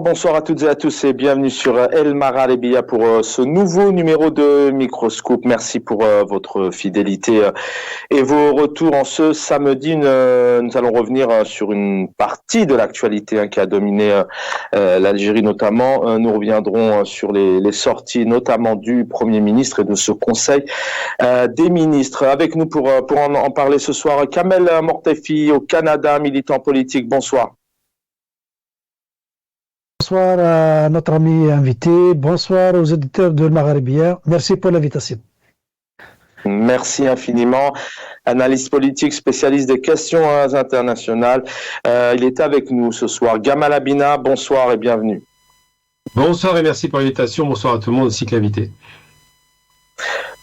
Bonsoir à toutes et à tous et bienvenue sur El Maralebia pour ce nouveau numéro de Microscope. Merci pour votre fidélité et vos retours en ce samedi. Nous allons revenir sur une partie de l'actualité qui a dominé l'Algérie notamment. Nous reviendrons sur les sorties notamment du Premier ministre et de ce Conseil des ministres. Avec nous pour en parler ce soir, Kamel Mortefi au Canada, militant politique. Bonsoir. Bonsoir à notre ami invité, bonsoir aux auditeurs de Maghrébia. Merci pour l'invitation. Merci infiniment. Analyste politique, spécialiste des questions internationales. Il est avec nous ce soir. Gamal Abina, bonsoir et bienvenue. Bonsoir et merci pour l'invitation. Bonsoir à tout le monde ainsi que l'invité.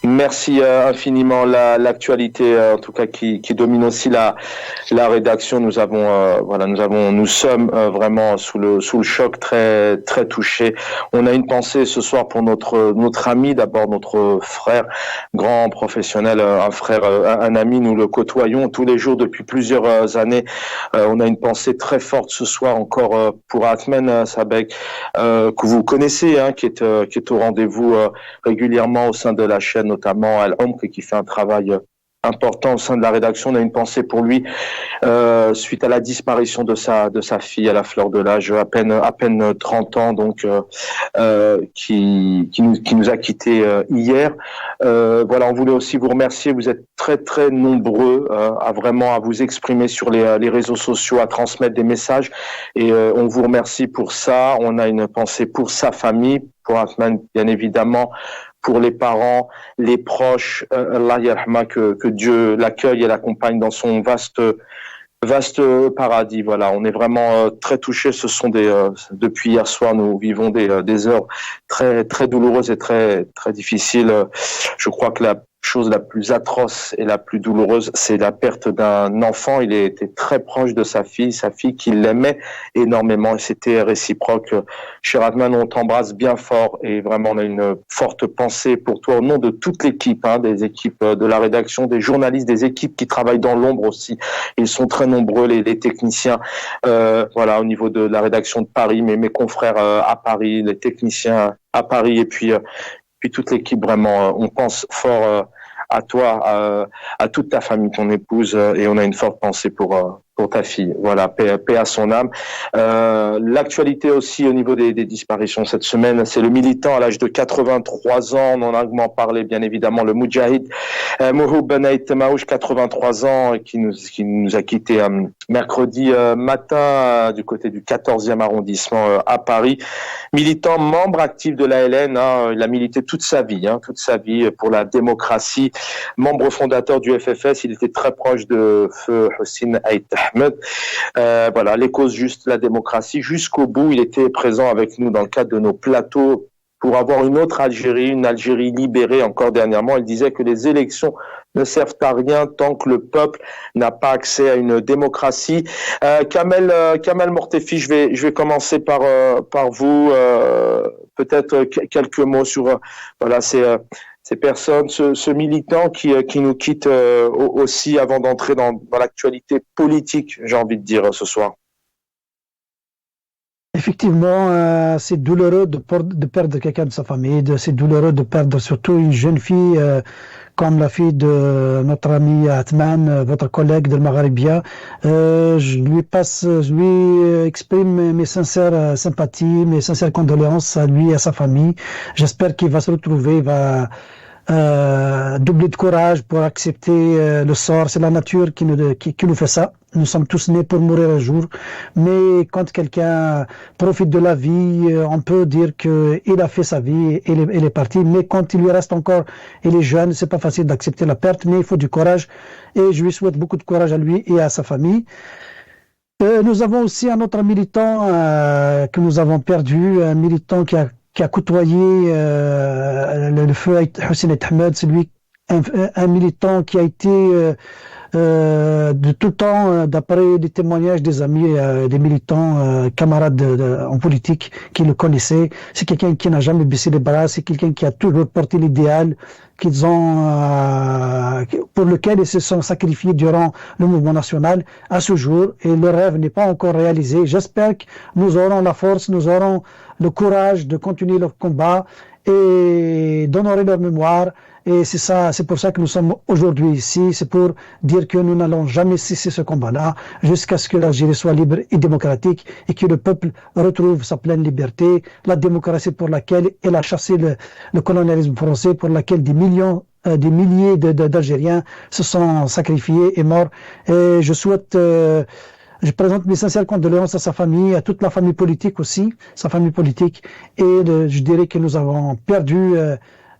Merci infiniment. L'actualité, en tout cas, qui domine aussi la rédaction. Nous sommes vraiment sous le choc, très très touchés. On a une pensée ce soir pour notre ami, d'abord notre frère, grand professionnel, un ami. Nous le côtoyons tous les jours depuis plusieurs années. On a une pensée très forte ce soir encore pour Atmen Sabek, que vous connaissez, qui est au rendez-vous régulièrement au sein de la chaîne, notamment Al-Omk, qui fait un travail important au sein de la rédaction. On a une pensée pour lui suite à la disparition de sa fille à la fleur de l'âge, à peine 30 ans, donc qui nous a quittés hier. On voulait aussi vous remercier. Vous êtes très très nombreux à vous exprimer sur les réseaux sociaux, à transmettre des messages, et on vous remercie pour ça. On a une pensée pour sa famille, pour Atman bien évidemment, pour les parents, les proches, Allah yarhama, que Dieu l'accueille et l'accompagne dans son vaste paradis. Voilà, on est vraiment très touchés. Ce sont depuis hier soir, nous vivons des heures très très douloureuses et très très difficiles. Je crois que la chose la plus atroce et la plus douloureuse, c'est la perte d'un enfant. Il était très proche de sa fille qui l'aimait énormément, et c'était réciproque. Cher Adman, on t'embrasse bien fort, et vraiment on a une forte pensée pour toi au nom de toute l'équipe, des équipes de la rédaction, des journalistes, des équipes qui travaillent dans l'ombre aussi. Ils sont très nombreux, les techniciens, au niveau de la rédaction de Paris, mes confrères à Paris, les techniciens à Paris, et puis toute l'équipe. Vraiment, on pense fort à toi, à toute ta famille, ton épouse, et on a une forte pensée pour ta fille. Voilà, paix à son âme. L'actualité aussi au niveau des disparitions cette semaine, c'est le militant à l'âge de 83 ans, on en a longuement parlé bien évidemment, le Moudjahid Mouhoub Benaït Maouch, 83 ans, qui nous a quittés mercredi matin du côté du 14e arrondissement à Paris. Militant, membre actif de l'ALN, il a milité toute sa vie pour la démocratie. Membre fondateur du FFS, il était très proche de feu Hossein Aït Ahmed. Les causes justes, la démocratie, jusqu'au bout. Il était présent avec nous dans le cadre de nos plateaux pour avoir une autre Algérie, une Algérie libérée. Encore dernièrement, il disait que les élections ne servent à rien tant que le peuple n'a pas accès à une démocratie. Kamel Mortefi, je vais commencer par vous. Peut-être quelques mots sur ces personnes, ce militant qui nous quitte aussi avant d'entrer dans l'actualité politique, j'ai envie de dire, ce soir. Effectivement, c'est douloureux de perdre quelqu'un de sa famille, c'est douloureux de perdre surtout une jeune fille comme la fille de notre ami Atman, votre collègue de Maghrébia. Je lui exprime mes sincères sympathies, mes sincères condoléances à lui et à sa famille. J'espère qu'il va se retrouver, il va doubler de courage pour accepter le sort. C'est la nature qui nous fait ça. Nous sommes tous nés pour mourir un jour, mais quand quelqu'un profite de la vie, on peut dire qu'il a fait sa vie et il est parti. Mais quand il lui reste encore, il est jeune, c'est pas facile d'accepter la perte, mais il faut du courage, et je lui souhaite beaucoup de courage à lui et à sa famille. Nous avons aussi un autre militant que nous avons perdu, un militant qui a côtoyé le feu Hossein Ahmed, celui un militant qui a été de tout temps, d'après des témoignages des amis, des militants, camarades en politique qui le connaissaient. C'est quelqu'un qui n'a jamais baissé les bras, c'est quelqu'un qui a toujours porté l'idéal qu'ils ont, pour lequel ils se sont sacrifiés durant le mouvement national à ce jour, et le rêve n'est pas encore réalisé. J'espère que nous aurons la force, nous aurons le courage de continuer leur combat et d'honorer leur mémoire. Et c'est ça, c'est pour ça que nous sommes aujourd'hui ici. C'est pour dire que nous n'allons jamais cesser ce combat-là jusqu'à ce que l'Algérie soit libre et démocratique et que le peuple retrouve sa pleine liberté, la démocratie pour laquelle il a chassé le colonialisme français, pour laquelle des milliers d'Algériens se sont sacrifiés et morts. Et je souhaite, je présente mes sincères condoléances à sa famille, à toute la famille politique aussi, sa famille politique. Et je dirais que nous avons perdu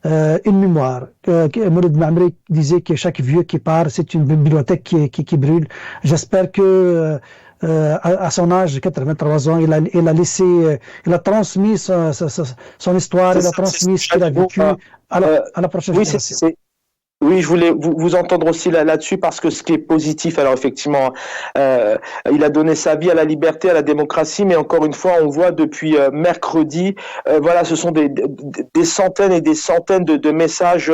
une mémoire. Mouloud Maamri disait que chaque vieux qui part, c'est une bibliothèque qui brûle. J'espère que à son âge, 83 ans, il a transmis son histoire, il a transmis ce qu'il a vécu à la prochaine génération. Oui, je voulais vous entendre aussi là-dessus parce que ce qui est positif, alors effectivement, il a donné sa vie à la liberté, à la démocratie, mais encore une fois, on voit depuis mercredi, voilà, ce sont des centaines et des centaines de messages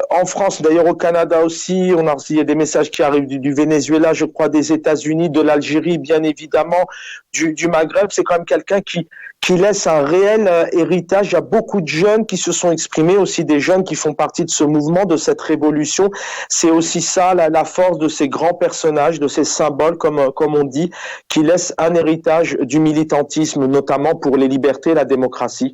en France, d'ailleurs au Canada aussi. Il y a des messages qui arrivent du Venezuela, je crois, des États-Unis, de l'Algérie, bien évidemment, du Maghreb. C'est quand même quelqu'un qui laisse un réel héritage. Il y a beaucoup de jeunes qui se sont exprimés, aussi des jeunes qui font partie de ce mouvement, de cette révolution. C'est aussi ça, la force de ces grands personnages, de ces symboles, comme on dit, qui laissent un héritage du militantisme, notamment pour les libertés et la démocratie.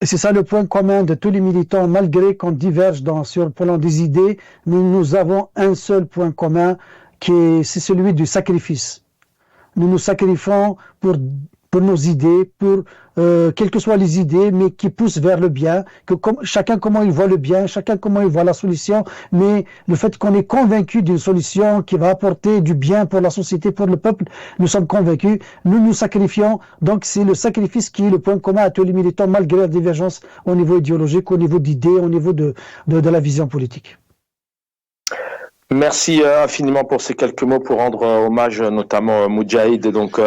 Et c'est ça le point commun de tous les militants, malgré qu'on diverge sur le plan des idées, mais nous avons un seul point commun, c'est celui du sacrifice. Nous nous sacrifions pour nos idées, pour quelles que soient les idées, mais qui poussent vers le bien, chacun comment il voit le bien, chacun comment il voit la solution, mais le fait qu'on est convaincu d'une solution qui va apporter du bien pour la société, pour le peuple, nous sommes convaincus, nous nous sacrifions, donc c'est le sacrifice qui est le point commun à tous les militants, malgré la divergence au niveau idéologique, au niveau d'idées, au niveau de la vision politique. Merci infiniment pour ces quelques mots pour rendre hommage notamment Moudjahid, donc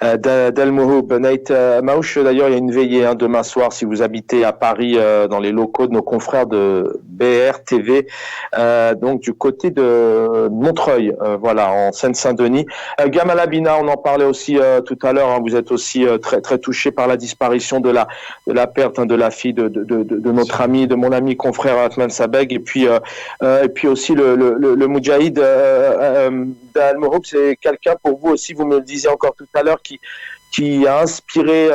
Del Mouhoub. Nate Maouche, d'ailleurs, il y a une veillée demain soir si vous habitez à Paris dans les locaux de nos confrères de BR TV, donc du côté de Montreuil, voilà, en Seine-Saint-Denis. Gamal Abina, on en parlait aussi tout à l'heure, vous êtes aussi très très touché par la disparition de la perte de la fille de notre ami, de mon ami confrère Atman Sabeg, et puis aussi le Moudjahid d'Al Mouhoub, c'est quelqu'un pour vous aussi, vous me le disiez encore tout à l'heure, qui a inspiré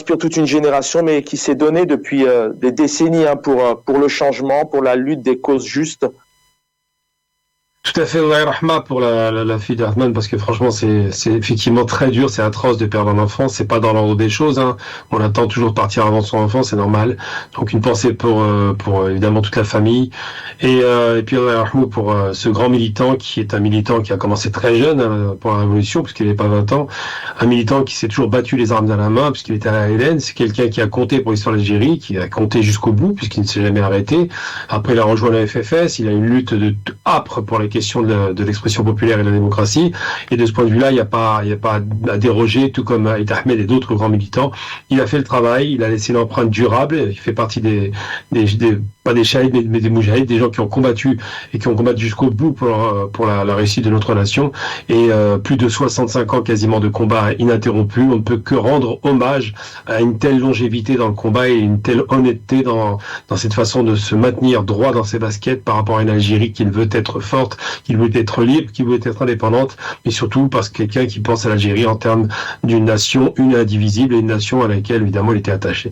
toute une génération, mais qui s'est donné depuis des décennies pour le changement, pour la lutte des causes justes. Tout à fait, Allah Rahma pour la fille d'Ahmed, parce que franchement c'est effectivement très dur, c'est atroce de perdre un enfant, c'est pas dans l'ordre des choses, on attend toujours de partir avant son enfant, c'est normal. Donc une pensée pour évidemment toute la famille et puis Allah Rahma pour ce grand militant qui est un militant qui a commencé très jeune pour la révolution puisqu'il n'avait pas 20 ans, un militant qui s'est toujours battu les armes dans la main puisqu'il était à la Hélène, c'est quelqu'un qui a compté pour l'histoire de l'Algérie, qui a compté jusqu'au bout puisqu'il ne s'est jamais arrêté. Après il a rejoint la FFS, il a une lutte âpre pour les questions de l'expression populaire et de la démocratie, et de ce point de vue-là, il n'y a pas à déroger, tout comme Aït Ahmed et d'autres grands militants. Il a fait le travail, il a laissé une empreinte durable, il fait partie pas des shahid, mais des moujahid, des gens qui ont combattu et qui ont combattu jusqu'au bout pour la réussite de notre nation, et plus de 65 ans quasiment de combat ininterrompu. On ne peut que rendre hommage à une telle longévité dans le combat et une telle honnêteté dans cette façon de se maintenir droit dans ses baskets par rapport à une Algérie qui veut être forte, qui veut être libre, qui veut être indépendante, mais surtout parce que quelqu'un qui pense à l'Algérie en termes d'une nation une et indivisible, et une nation à laquelle évidemment il était attaché.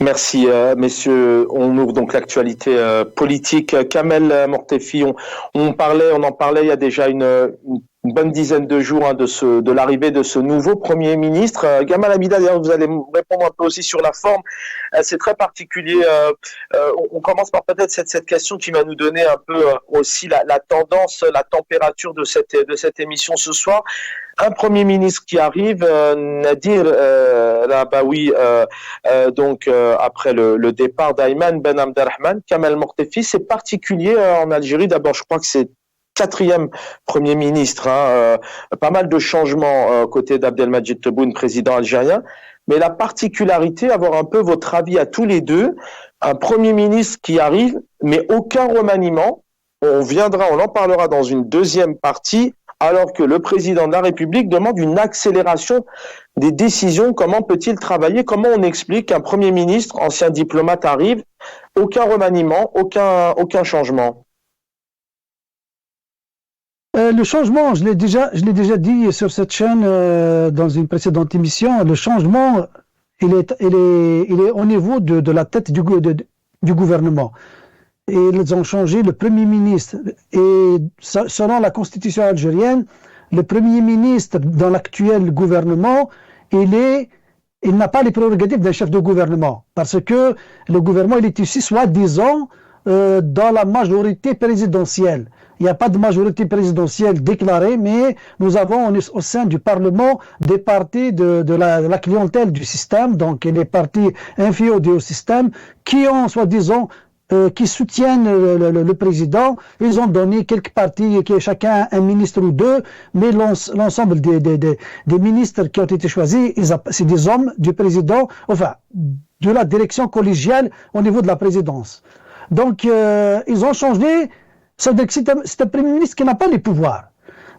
Merci messieurs, on ouvre donc l'actualité politique. Kamel Mortefi, on en parlait il y a déjà une une bonne dizaine de jours de l'arrivée de ce nouveau Premier ministre. Gamal Hamida, d'ailleurs, vous allez me répondre un peu aussi sur la forme. C'est très particulier. On commence par peut-être cette question qui va nous donner un peu aussi la tendance, la température de cette émission ce soir. Un Premier ministre qui arrive, Nadir Rabaoui, donc après le départ d'Ayman Ben Abdelrahman, Kamel Mortefi, c'est particulier en Algérie. D'abord, je crois que c'est 4e Premier ministre, pas mal de changements côté d'Abdelmadjid Tebboune, président algérien, mais la particularité, avoir un peu votre avis à tous les deux, un Premier ministre qui arrive, mais aucun remaniement, on en parlera dans une deuxième partie, alors que le président de la République demande une accélération des décisions. Comment peut-il travailler? Comment on explique qu'un Premier ministre, ancien diplomate, arrive, aucun remaniement, aucun changement? Le changement, je l'ai déjà dit sur cette chaîne dans une précédente émission, le changement, il est au niveau de la tête du gouvernement. Et ils ont changé le Premier ministre. Et selon la Constitution algérienne, le Premier ministre dans l'actuel gouvernement, il n'a pas les prérogatives d'un chef de gouvernement. Parce que le gouvernement, il est ici, soi-disant, dans la majorité présidentielle. Il n'y a pas de majorité présidentielle déclarée, mais nous avons au sein du Parlement des partis de la clientèle du système, donc les partis inféodés au système, qui ont, soi-disant, qui soutiennent le président. Ils ont donné quelques partis, qui chacun un ministre ou deux, mais l'ensemble des ministres qui ont été choisis, c'est des hommes du président, enfin, de la direction collégiale au niveau de la présidence. Donc, ils ont changé. Ça veut dire que c'est un Premier ministre qui n'a pas les pouvoirs.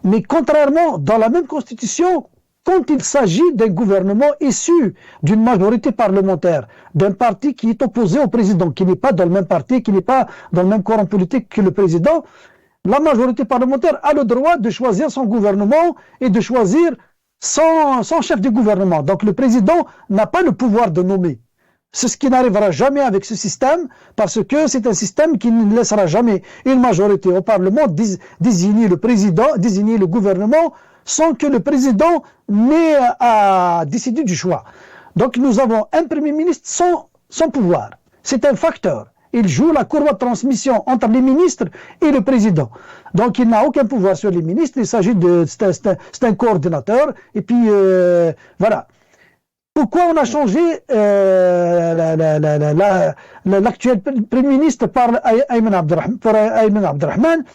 Mais contrairement, dans la même Constitution, quand il s'agit d'un gouvernement issu d'une majorité parlementaire, d'un parti qui est opposé au président, qui n'est pas dans le même parti, qui n'est pas dans le même courant politique que le président, la majorité parlementaire a le droit de choisir son gouvernement et de choisir son chef de gouvernement. Donc le président n'a pas le pouvoir de nommer. C'est ce qui n'arrivera jamais avec ce système, parce que c'est un système qui ne laissera jamais une majorité au Parlement désigner le président, désigner le gouvernement, sans que le président n'ait à décider du choix. Donc nous avons un Premier ministre sans pouvoir. C'est un facteur. Il joue la courroie de transmission entre les ministres et le président. Donc il n'a aucun pouvoir sur les ministres, il s'agit c'est un coordinateur, et puis voilà. Pourquoi on a changé l'actuel Premier ministre par Ayman Abdelrahman?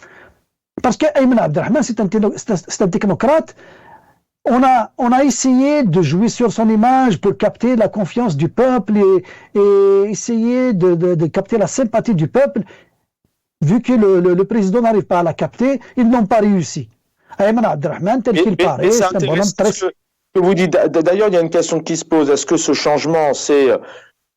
Parce que Ayman Abdelrahman, c'est un technocrate. On a essayé de jouer sur son image pour capter la confiance du peuple et essayer de capter la sympathie du peuple. Vu que le président n'arrive pas à la capter, ils n'ont pas réussi. Ayman Abdelrahman, tel qu'il paraît, c'est un bonhomme très... Vous dites, d'ailleurs, il y a une question qui se pose. Est-ce que ce changement, c'est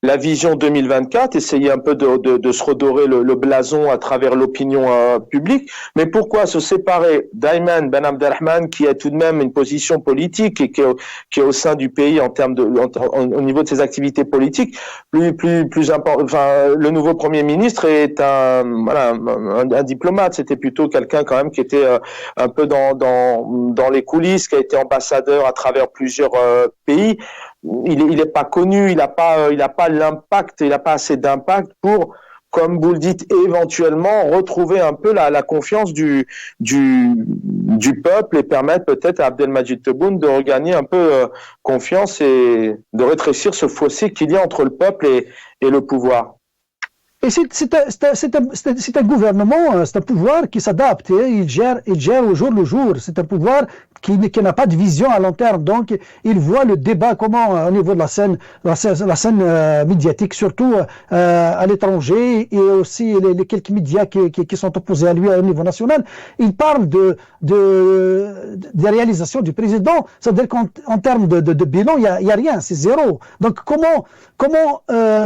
la vision 2024, essayer un peu de se redorer le blason à travers l'opinion publique? Mais pourquoi se séparer d'Ayman Ben Abdelrahman, qui a tout de même une position politique et qui est au sein du pays en termes au niveau de ses activités politiques plus important? Enfin, le nouveau Premier ministre est un diplomate. C'était plutôt quelqu'un quand même qui était un peu dans les coulisses, qui a été ambassadeur à travers plusieurs pays. Il est pas connu, il a pas l'impact, il a pas assez d'impact pour, comme vous le dites, éventuellement retrouver un peu la confiance du peuple et permettre peut-être à Abdelmadjid Tebboune de regagner un peu confiance et de rétrécir ce fossé qu'il y a entre le peuple et le pouvoir. Et c'est un gouvernement, c'est un pouvoir qui s'adapte, il gère au jour le jour. C'est un pouvoir qui n'a pas de vision à long terme. Donc, il voit le débat comment au niveau de la scène médiatique, surtout à l'étranger, et aussi les quelques médias qui sont opposés à lui au niveau national. Il parle des réalisations du président. C'est-à-dire qu'en termes de bilan, il y a rien, c'est zéro. Donc, comment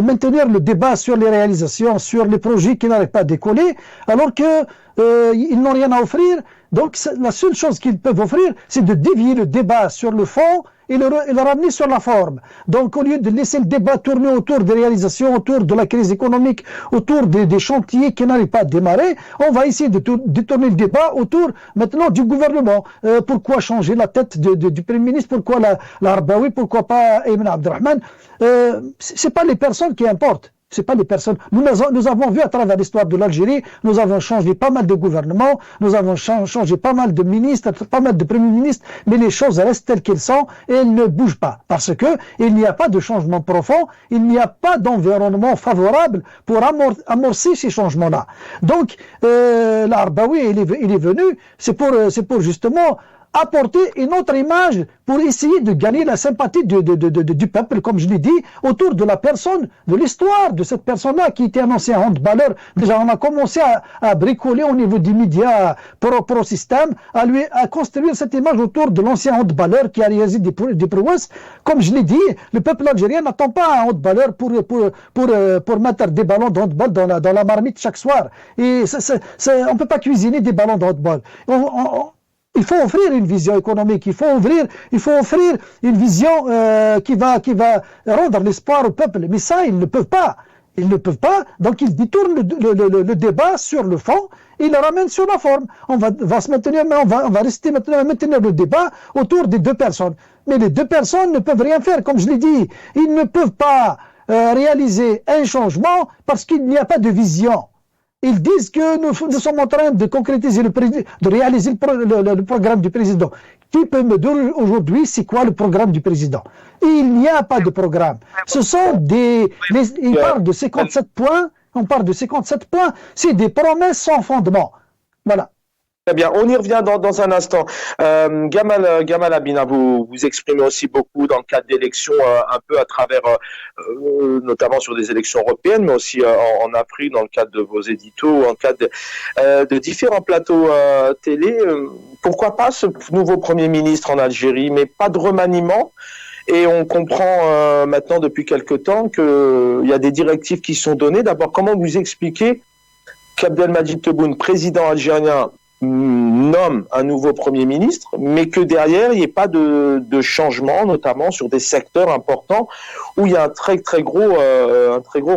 maintenir le débat sur les réalisations, sur les projets qui n'arrivent pas à décoller, alors que ils n'ont rien à offrir, Donc la seule chose qu'ils peuvent offrir, c'est de dévier le débat sur le fond et le ramener sur la forme. Donc au lieu de laisser le débat tourner autour des réalisations, autour de la crise économique, autour des chantiers qui n'arrivent pas à démarrer, on va essayer de détourner le débat autour maintenant du gouvernement. Pourquoi changer la tête du Premier ministre? Pourquoi la Arbaoui? Pourquoi pas Ayman Abdelrahman? C'est pas les personnes qui importent. C'est pas les personnes. Nous avons vu à travers l'histoire de l'Algérie, nous avons changé pas mal de gouvernements, nous avons changé pas mal de ministres, pas mal de premiers ministres, mais les choses restent telles qu'elles sont et elles ne bougent pas. Parce que il n'y a pas de changement profond, il n'y a pas d'environnement favorable pour amorcer ces changements-là. Donc, l'Arbaoui, il est venu, c'est pour justement apporter une autre image pour essayer de gagner la sympathie du peuple, comme je l'ai dit, autour de la personne, de l'histoire de cette personne-là qui était un ancien handballeur. Déjà, on a commencé à bricoler au niveau des médias pro-système, à construire cette image autour de l'ancien handballeur qui a réalisé des prouesses. Comme je l'ai dit, le peuple algérien n'attend pas un handballeur pour mettre des ballons de handball dans la marmite chaque soir. Et on peut pas cuisiner des ballons de handball. Il faut offrir une vision économique, il faut offrir une vision qui va rendre l'espoir au peuple. Mais ça, ils ne peuvent pas. Ils ne peuvent pas, donc ils détournent le débat sur le fond, ils le ramènent sur la forme. On va se maintenir, mais on va rester maintenant à maintenir le débat autour des deux personnes. Mais les deux personnes ne peuvent rien faire, comme je l'ai dit. Ils ne peuvent pas réaliser un changement parce qu'il n'y a pas de vision. Ils disent que nous sommes en train de concrétiser de réaliser le programme du président. Qui peut me dire aujourd'hui c'est quoi le programme du président? Il n'y a pas de programme. Ce sont ils parlent de 57 points. On parle de 57 points. C'est des promesses sans fondement. Voilà. Très bien, on y revient dans un instant. Gamal Abina, vous exprimez aussi beaucoup dans le cadre d'élections, un peu à travers, notamment sur des élections européennes, mais aussi en Afrique, dans le cadre de vos éditos, en cadre de différents plateaux télé. Pourquoi pas ce nouveau Premier ministre en Algérie, mais pas de remaniement? Et on comprend maintenant depuis quelque temps qu'il y a des directives qui sont données. D'abord, comment vous expliquez qu'Abdelmadjid Tebboune, président algérien, nomme un nouveau Premier ministre, mais que derrière, il n'y ait pas de changement, notamment sur des secteurs importants où il y a un très gros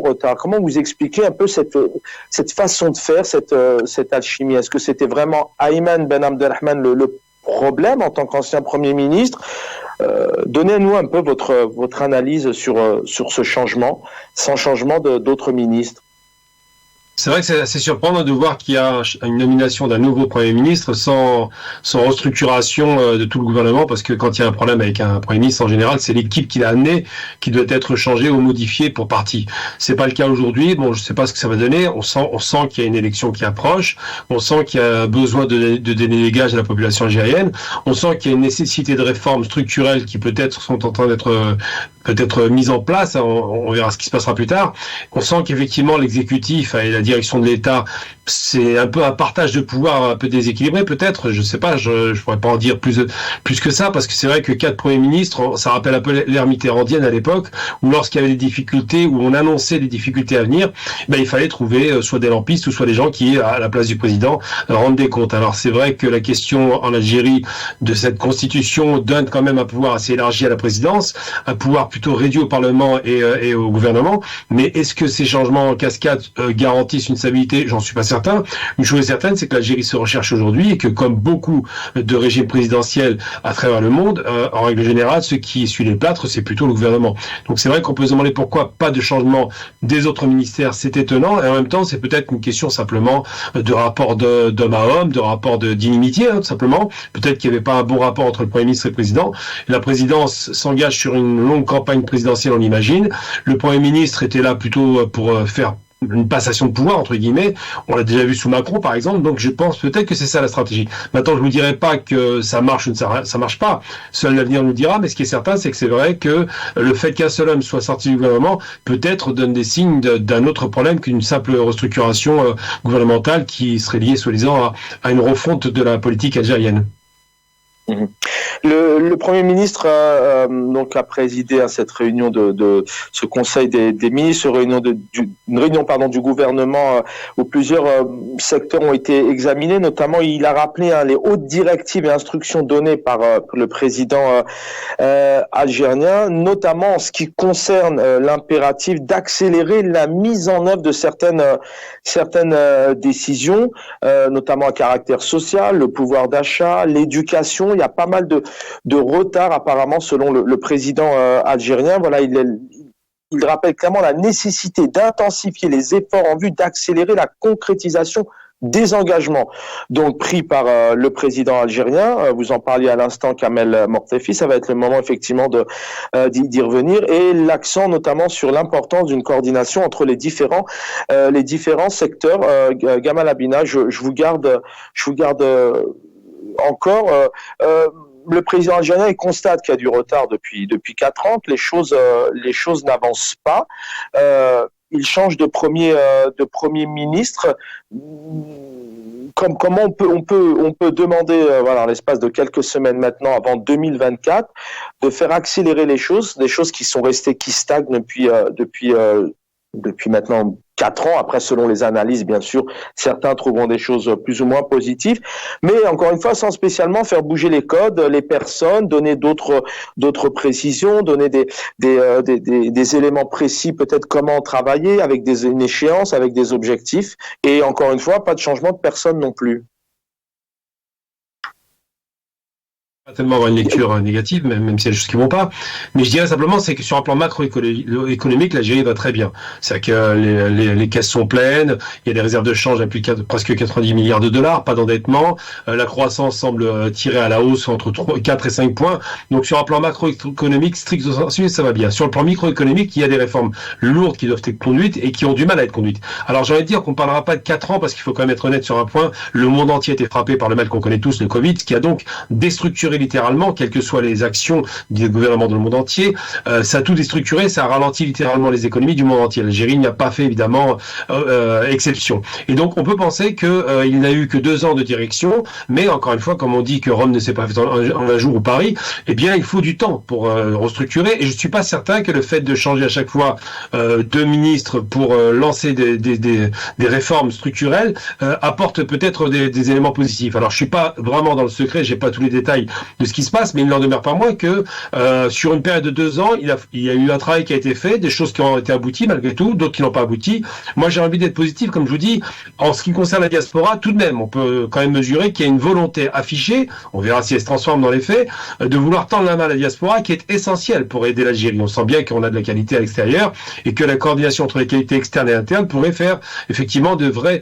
retard. Comment vous expliquez un peu cette façon de faire, cette alchimie? Est-ce que c'était vraiment Ayman Ben Abdelrahman le problème en tant qu'ancien Premier ministre? Donnez-nous un peu votre analyse sur ce changement, sans changement d'autres ministres. C'est vrai que c'est assez surprenant de voir qu'il y a une nomination d'un nouveau Premier ministre sans restructuration de tout le gouvernement, parce que quand il y a un problème avec un Premier ministre, en général, c'est l'équipe qui l'a amené qui doit être changée ou modifiée pour partie. C'est pas le cas aujourd'hui. Bon, je sais pas ce que ça va donner. On sent qu'il y a une élection qui approche. On sent qu'il y a besoin de donner des gages à la population algérienne. On sent qu'il y a une nécessité de réformes structurelles qui peut-être sont en train d'être mises en place. On verra ce qui se passera plus tard. On sent qu'effectivement l'exécutif et la direction de l'État, c'est un peu un partage de pouvoir un peu déséquilibré peut-être, je sais pas, je pourrais pas en dire plus que ça, parce que c'est vrai que 4 premiers ministres, ça rappelle un peu l'ère mitterrandienne à l'époque, où lorsqu'il y avait des difficultés, où on annonçait des difficultés à venir, il fallait trouver soit des lampistes ou soit des gens qui, à la place du président, rendent des comptes. Alors c'est vrai que la question en Algérie de cette constitution donne quand même un pouvoir assez élargi à la présidence, un pouvoir plutôt réduit au Parlement et au gouvernement, mais est-ce que ces changements en cascade garantissent une stabilité? J'en suis pas certain. Une chose est certaine, c'est que l'Algérie se recherche aujourd'hui et que, comme beaucoup de régimes présidentiels à travers le monde, en règle générale, ce qui suit les plâtres, c'est plutôt le gouvernement. Donc c'est vrai qu'on peut se demander pourquoi pas de changement des autres ministères, c'est étonnant, et en même temps, c'est peut-être une question simplement de rapport d'homme à homme, de rapport d'inimitié, tout simplement. Peut-être qu'il n'y avait pas un bon rapport entre le Premier ministre et le président. La présidence s'engage sur une longue campagne présidentielle, on l'imagine. Le Premier ministre était là plutôt pour faire une passation de pouvoir, entre guillemets. On l'a déjà vu sous Macron, par exemple, donc je pense peut-être que c'est ça la stratégie. Maintenant, je ne vous dirai pas que ça marche ou ça marche pas. Seul l'avenir nous dira, mais ce qui est certain, c'est que c'est vrai que le fait qu'un seul homme soit sorti du gouvernement, peut-être donne des signes d'un autre problème qu'une simple restructuration gouvernementale qui serait liée, soi-disant, à une refonte de la politique algérienne. Mhm. Le Premier ministre donc a présidé à cette réunion de ce Conseil des ministres, une réunion du gouvernement où plusieurs secteurs ont été examinés. Notamment, il a rappelé les hautes directives et instructions données par le président algérien, notamment en ce qui concerne l'impératif d'accélérer la mise en œuvre de certaines décisions, notamment à caractère social, le pouvoir d'achat, l'éducation. Il y a pas mal de retard apparemment selon le président algérien. Voilà, il rappelle clairement la nécessité d'intensifier les efforts en vue d'accélérer la concrétisation des engagements donc pris par le président algérien. Vous en parliez à l'instant, Kamel Mortefi. Ça va être le moment effectivement d'y revenir, et l'accent notamment sur l'importance d'une coordination entre les différents secteurs. Gamal Abina, je vous garde encore. Le président algérien, il constate qu'il y a du retard depuis 4 ans, que les choses n'avancent pas. Il change de premier ministre. Comment on peut demander, l'espace de quelques semaines maintenant, avant 2024, de faire accélérer les choses, des choses qui sont restées, qui stagnent depuis maintenant 4 ans. Après, selon les analyses, bien sûr, certains trouveront des choses plus ou moins positives. Mais encore une fois, sans spécialement faire bouger les codes, les personnes, donner d'autres précisions, donner des éléments précis, peut-être comment travailler avec une échéance, avec des objectifs. Et encore une fois, pas de changement de personne non plus. Pas tellement avoir une lecture négative, même s'il y a des choses qui vont pas. Mais je dirais simplement, c'est que sur un plan macroéconomique, l'Algérie va très bien. C'est-à-dire que les caisses sont pleines, il y a des réserves de change à plus de presque 90 milliards de dollars, pas d'endettement, la croissance semble tirer à la hausse entre 4 et 5 points. Donc sur un plan macroéconomique, strict sensu, ça va bien. Sur le plan microéconomique, il y a des réformes lourdes qui doivent être conduites et qui ont du mal à être conduites. Alors j'ai envie de dire qu'on parlera pas de 4 ans, parce qu'il faut quand même être honnête sur un point, le monde entier a été frappé par le mal qu'on connaît tous, le Covid, qui a donc déstructuré littéralement, quelles que soient les actions du gouvernement dans le monde entier, ça a tout déstructuré, ça a ralenti littéralement les économies du monde entier. L'Algérie n'y a pas fait évidemment exception. Et donc on peut penser que il n'a eu que 2 ans de direction, mais encore une fois, comme on dit que Rome ne s'est pas fait en un jour, ou Paris, eh bien il faut du temps pour restructurer. Et je suis pas certain que le fait de changer à chaque fois de ministre pour lancer des réformes structurelles apporte peut-être des éléments positifs. Alors je suis pas vraiment dans le secret, j'ai pas tous les détails de ce qui se passe, mais il n'en demeure pas moins que sur une période de 2 ans, il y a eu un travail qui a été fait, des choses qui ont été abouties malgré tout, d'autres qui n'ont pas abouti. Moi, j'ai envie d'être positif, comme je vous dis, en ce qui concerne la diaspora, tout de même, on peut quand même mesurer qu'il y a une volonté affichée, on verra si elle se transforme dans les faits, de vouloir tendre la main à la diaspora, qui est essentielle pour aider l'Algérie. On sent bien qu'on a de la qualité à l'extérieur et que la coordination entre les qualités externes et internes pourrait faire effectivement de vraies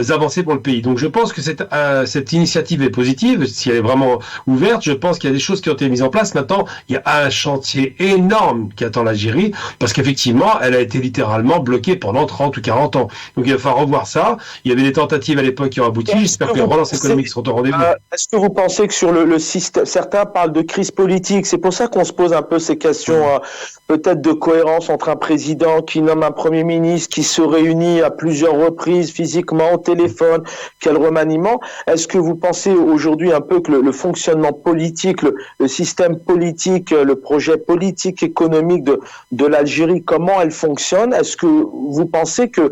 avancées pour le pays. Donc je pense que cette initiative est positive, si elle est vraiment ouverte. Je pense qu'il y a des choses qui ont été mises en place. Maintenant, il y a un chantier énorme qui attend l'Algérie, parce qu'effectivement, elle a été littéralement bloquée pendant 30 ou 40 ans. Donc il va falloir revoir ça. Il y avait des tentatives à l'époque qui ont abouti. J'espère que les relances économiques seront au rendez-vous. Est-ce que vous pensez que sur le système, certains parlent de crise politique, c'est pour ça qu'on se pose un peu ces questions peut-être de cohérence entre un président qui nomme un premier ministre, qui se réunit à plusieurs reprises physiquement, au téléphone, quel remaniement. Est-ce que vous pensez aujourd'hui un peu que le fonctionnement politique, le système politique, le projet politique économique de l'Algérie, comment elle fonctionne? Est-ce que vous pensez que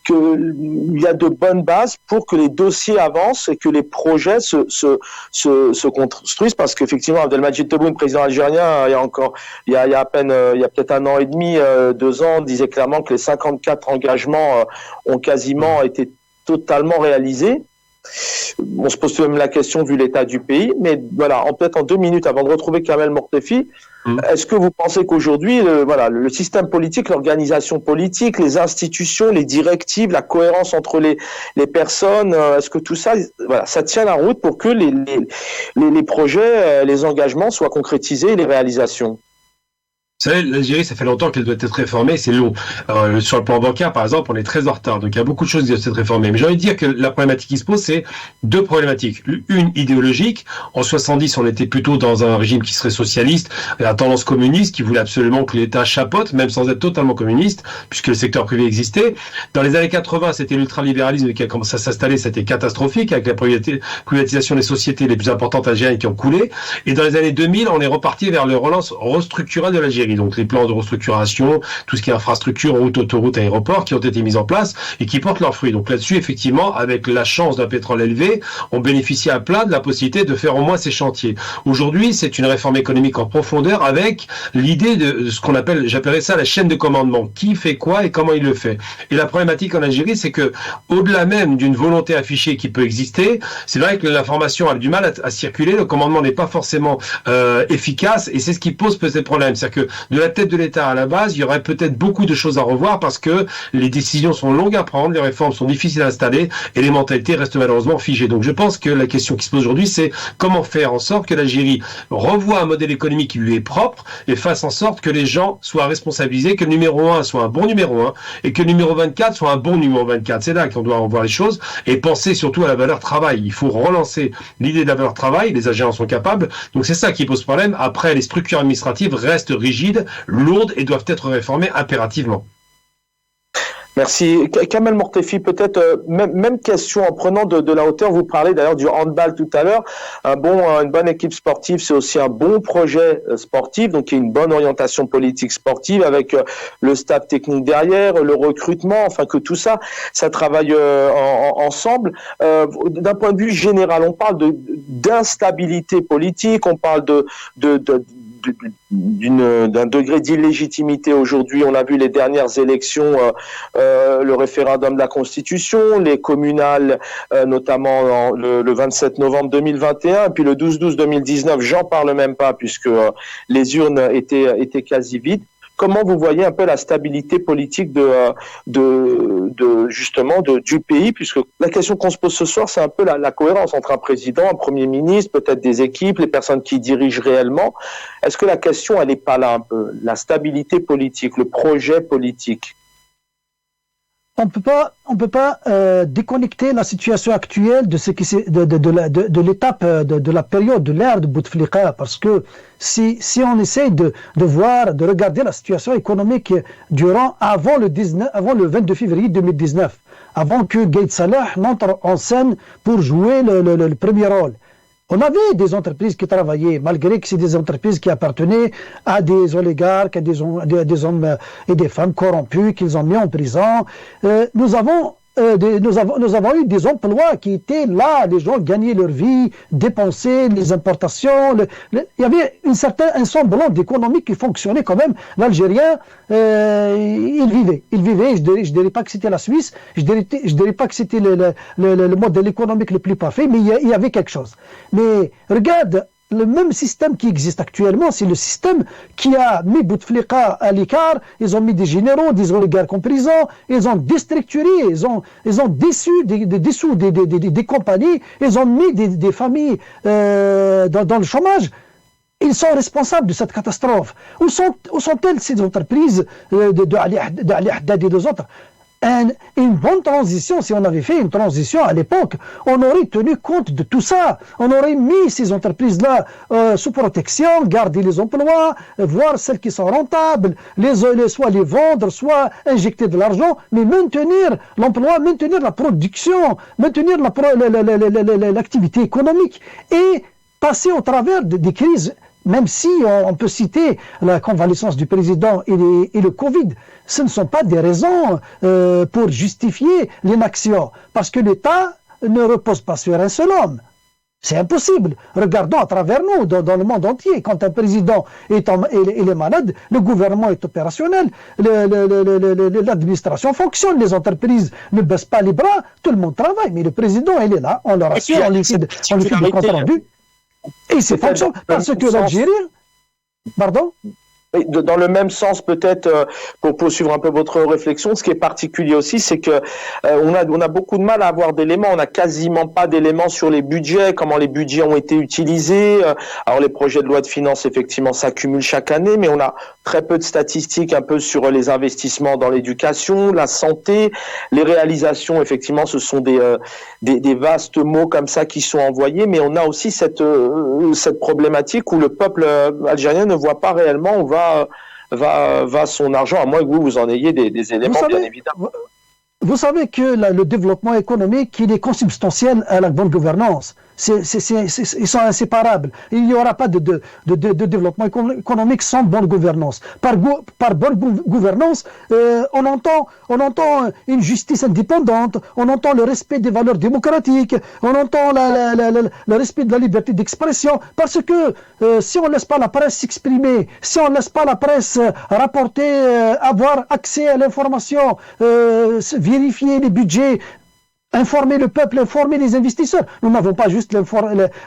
il y a de bonnes bases pour que les dossiers avancent et que les projets se construisent? Parce qu'effectivement, Abdelmadjid Tebboune, président algérien, il y a peut-être 1 an et demi, 2 ans, disait clairement que les 54 engagements ont quasiment été totalement réalisés. On se pose même la question vu l'état du pays, mais voilà, peut-être en 2 minutes avant de retrouver Kamel Mortefi, est-ce que vous pensez qu'aujourd'hui, le système politique, l'organisation politique, les institutions, les directives, la cohérence entre les personnes, est-ce que tout ça, ça tient la route pour que les projets, les engagements soient concrétisés et les réalisations? Vous savez, l'Algérie, ça fait longtemps qu'elle doit être réformée, c'est long. Alors, sur le plan bancaire, par exemple, on est très en retard, donc il y a beaucoup de choses qui doivent être réformées. Mais j'ai envie de dire que la problématique qui se pose, c'est deux problématiques. Une idéologique. En 70, on était plutôt dans un régime qui serait socialiste, à tendance communiste, qui voulait absolument que l'État chapeaute, même sans être totalement communiste, puisque le secteur privé existait. Dans les années 80, c'était l'ultralibéralisme qui a commencé à s'installer, c'était catastrophique, avec la privatisation des sociétés les plus importantes algériennes qui ont coulé. Et dans les années 2000, on est reparti vers le relance restructurelle de l'Algérie. Donc les plans de restructuration, tout ce qui est infrastructure, routes, autoroutes, aéroports, qui ont été mis en place et qui portent leurs fruits. Donc là-dessus, effectivement, avec la chance d'un pétrole élevé, on bénéficie à plat de la possibilité de faire au moins ces chantiers. Aujourd'hui, c'est une réforme économique en profondeur avec l'idée de ce qu'on appelle, j'appellerais ça la chaîne de commandement. Qui fait quoi et comment il le fait. Et la problématique en Algérie, c'est que au-delà même d'une volonté affichée qui peut exister, c'est vrai que l'information a du mal à circuler, le commandement n'est pas forcément efficace et c'est ce qui pose peut-être problème. C'est-à-dire que de la tête de l'État à la base, il y aurait peut-être beaucoup de choses à revoir parce que les décisions sont longues à prendre, les réformes sont difficiles à installer et les mentalités restent malheureusement figées. Donc je pense que la question qui se pose aujourd'hui, c'est comment faire en sorte que l'Algérie revoie un modèle économique qui lui est propre et fasse en sorte que les gens soient responsabilisés, que le numéro 1 soit un bon numéro 1 et que le numéro 24 soit un bon numéro 24. C'est là qu'on doit revoir les choses et penser surtout à la valeur travail. Il faut relancer l'idée de la valeur travail, les Algériens en sont capables. Donc c'est ça qui pose problème. Après, les structures administratives restent rigides, lourdes et doivent être réformées impérativement. Merci. Kamel Mortefi, peut-être même question en prenant de la hauteur. Vous parlez d'ailleurs du handball tout à l'heure. Une bonne équipe sportive, c'est aussi un bon projet sportif. Donc il y a une bonne orientation politique sportive avec le staff technique derrière, le recrutement, enfin que tout ça, ça travaille ensemble. D'un point de vue général, on parle d'instabilité politique, on parle d'un degré d'illégitimité aujourd'hui. On a vu les dernières élections, le référendum de la Constitution, les communales, notamment le 27 novembre 2021, et puis le 12-12 2019, j'en parle même pas puisque les urnes étaient quasi vides. Comment vous voyez un peu la stabilité politique du pays, puisque la question qu'on se pose ce soir, c'est un peu la cohérence entre un président, un premier ministre, peut-être des équipes, les personnes qui dirigent réellement. Est-ce que la question, elle n'est pas là un peu, la stabilité politique, le projet politique? On peut pas déconnecter la situation actuelle de ce qui de l'étape de la période de l'ère de Bouteflika, parce que si on essaie de regarder la situation économique avant le 22 février 2019, avant que Gaïd Salah n'entre en scène pour jouer le premier rôle. On avait des entreprises qui travaillaient, malgré que c'est des entreprises qui appartenaient à des oligarques, à des hommes et des femmes corrompus qu'ils ont mis en prison. Nous avons eu des emplois qui étaient là, les gens gagnaient leur vie, dépensaient les importations. Il y avait un semblant d'économie qui fonctionnait quand même. L'Algérien, il vivait. Je dirais pas que c'était la Suisse, je dirais pas que c'était le modèle économique le plus parfait, mais il y avait quelque chose. Mais regarde, le même système qui existe actuellement, c'est le système qui a mis Bouteflika à l'écart. Ils ont mis des généraux, des oligarques en prison, ils ont déstructuré, ils ont dissous des compagnies, ils ont mis des familles dans le chômage. Ils sont responsables de cette catastrophe. Où sont-elles ces entreprises de Ali Haddad et des autres? Une bonne transition, si on avait fait une transition à l'époque, on aurait tenu compte de tout ça. On aurait mis ces entreprises-là sous protection, garder les emplois, voir celles qui sont rentables, soit les vendre, soit injecter de l'argent, mais maintenir l'emploi, maintenir la production, maintenir l'activité économique et passer au travers des crises. Même si on peut citer la convalescence du président et le Covid, ce ne sont pas des raisons pour justifier l'inaction. Parce que l'État ne repose pas sur un seul homme. C'est impossible. Regardons à travers nous, dans le monde entier. Quand un président est malade, le gouvernement est opérationnel, l'administration fonctionne, les entreprises ne baissent pas les bras, tout le monde travaille. Mais le président, il est là, on le rassure, on lui fait des comptes rendus. Et c'est fonction parce que l'Algérie... Pardon ? Oui, dans le même sens, peut-être, pour poursuivre un peu votre réflexion, ce qui est particulier aussi, c'est que on a beaucoup de mal à avoir d'éléments. On n'a quasiment pas d'éléments sur les budgets, comment les budgets ont été utilisés. Alors les projets de loi de finances, effectivement, s'accumulent chaque année, mais on a très peu de statistiques un peu sur les investissements dans l'éducation, la santé, les réalisations. Effectivement, ce sont des vastes mots comme ça qui sont envoyés, mais on a aussi cette problématique où le peuple algérien ne voit pas réellement où va son argent, à moins que vous en ayez des éléments, bien évidemment. Vous savez que le développement économique, il est consubstantiel à la bonne gouvernance. Ils sont inséparables. Il n'y aura pas de développement économique sans bonne gouvernance. Par bonne gouvernance, on entend une justice indépendante, on entend le respect des valeurs démocratiques, on entend le respect de la liberté d'expression. Parce que si on ne laisse pas la presse s'exprimer, si on ne laisse pas la presse rapporter, avoir accès à l'information, vérifier les budgets, informer le peuple, informer les investisseurs. Nous n'avons pas juste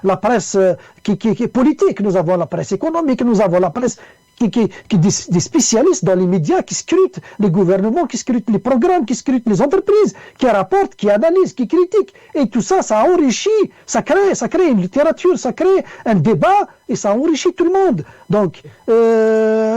la presse qui est politique, nous avons la presse économique, nous avons la presse qui des spécialistes dans les médias qui scrutent les gouvernements, qui scrutent les programmes, qui scrutent les entreprises, qui rapportent, qui analysent, qui critiquent. Et tout ça, ça enrichit, ça crée une littérature, ça crée un débat et ça enrichit tout le monde. Donc,